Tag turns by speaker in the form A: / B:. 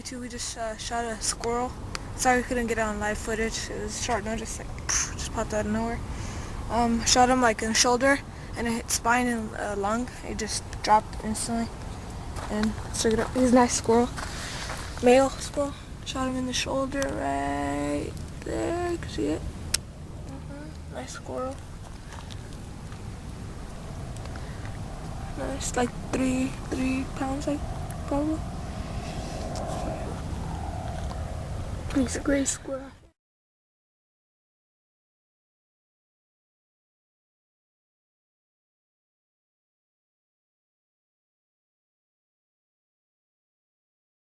A: too. We just shot a squirrel. Sorry we couldn't get it on live footage. It was short notice, like just popped out of nowhere. Shot him like in the shoulder, and it hit spine and lung. It just dropped instantly. And let's check it out. He's a nice squirrel, male squirrel. Shot him in the shoulder right there. You can see it. Nice squirrel. Nice, like 3 pounds, like probably. He's a gray squirrel.